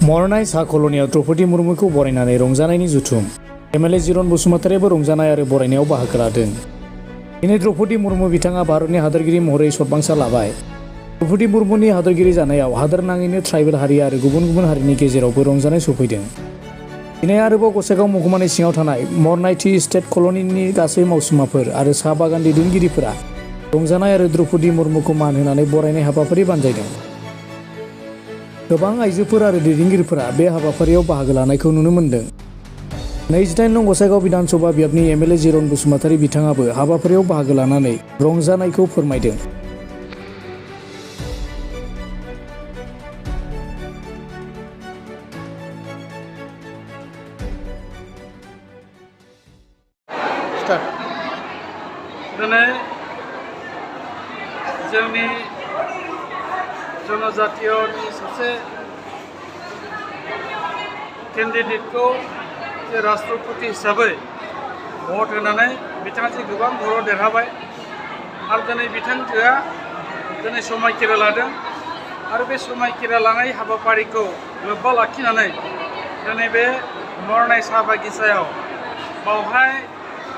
मरनाय सा कल'नियाव द्रौपदी मुर्मुखौ बरायनानै रंजानायनि जुथुम एमएलए जिरन बसुमतारीआबो रंजानाय आरो बरायनायाव बाहागो लादों। दिनै द्रौपदी मुर्मु बिथाङा भारतनि हादोरगिरि महरै सतबांसा लाबाय। द्रौपदी मुर्मुनि हादोरगिरि जानायाव हादोर नाङैनो ट्राइबेल हारि आरो गुबुन गुबुन हारिनि गेजेरावबो रंजानाय सफैदों। दिनै आरोबाव गसाइगाव महकुमानि सिङाव थानाय मरनाय टि स्टेट कल'निनि गासै मावसुमाफोर आरो साहा बागान दैदेनगिरिफोरा रंजानाय आरो द्रौपदी मुर्मुखौ मान होनानै बरायनाय हाबाफारि बानजायदों। गोबां आइजोफोर आरो दैदेनगिरिफोरा बे हाबाफारियाव बाहागो लानायखौ नुनो मोन्दों। 28 नं गसाइगाव बिधान सभा बियाबनि एमएलए जिरन बसुमतारी बिथाङाबो हाबाफारियाव बाहागो लानानै रंजानायखौ फोरमायदों। दिनै जोंनि जनजातीयनि सासे केन्डिडेटखौ जे राष्ट्रपति हिसाबै भट होनानै बिथाङा जे गोबां भराव देरहाबाय आरो दिनै बिथांजोआ दिनै समायखिरा लादों आरो बे समायखिरा लानाय हाबाफारिखौ लोब्बा लाखिनानै दिनै बे मरनाय साहा बागिचायाव बावहाय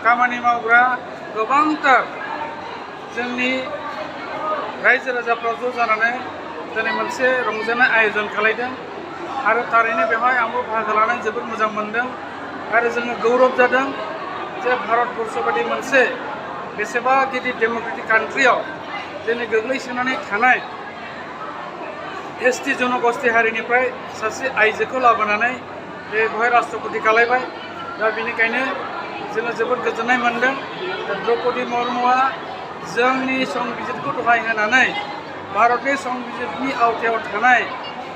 खामानि मावग्रा गोबांथार जोंनि रायजो राजाफ्रा ज' जानानै दिनै मोनसे रंजानाय आयोजन खालामदों आरो थारैनो बेवहाय आंबो बाहागो लानानै जोबोद मोजां मोनदों आरो जोङो गौरब जादों जे भारतबर्ष बायदि मोनसे बेसेबा गिदिर डेम'क्रेटिक कान्ट्रियाव दिनै गोग्लैसोनानै थानाय एसटि जनगोष्ठी हारिनिफ्राय सासे आइजोखौ लाबोनानै बेवहाय राष्ट्रपति खालामबाय। दा बेनिखायनो जोङो जोबोद गोजोननाय मोनदों। द्रौपदी मुर्मुआ जोंनि संबिजिरखौ दहाय होनानै भारतनि संबिजिरनि आवथायाव थानाय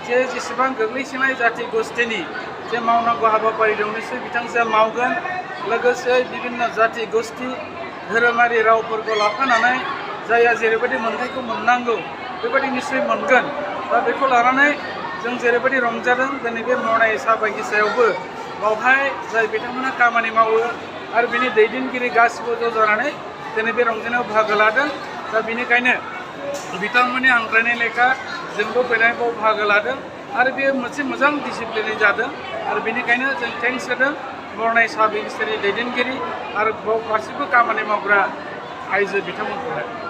जेसेबां गोग्लैसोनाय जाथि गोष्ठीनि जे मावनांगौ हाबाफारि दं निश्चय बिथांजोआ मावगोन। लोगोसे बिभिन्न जाथि गोष्ठी धोरोमारि रावफोरखौ लाफानानै जायहा जेरैबायदि मोनथायखौ मोननांगौ बेबायदि निश्चय मोनगोन। दा बेखौ लानानै जों जेरैबायदि रंजादों दिनै बे मरनाय साहा बागिचायावबो बावहाय जाय बिथांमोना खामानि मावो आरो बिनि दैदेनगिरि गासिबो ज' जानानै दिनै बे रंजानायाव बाहागो लादों। दा बेनिखायनो बिथांमोननि हांख्रायनाय लेखा जोंबो फैनायाव बाहागो लादों आरो बेयो मोनसे मोजां डिसिप्लिनै जादों आरो बेनिखायनो जों थेंक्स होदों मरनाय साहा बागिचानि दैदेनगिरि आरो बाव गासिबो खामानि मावग्रा आइजो बिथांमोनखौहाय।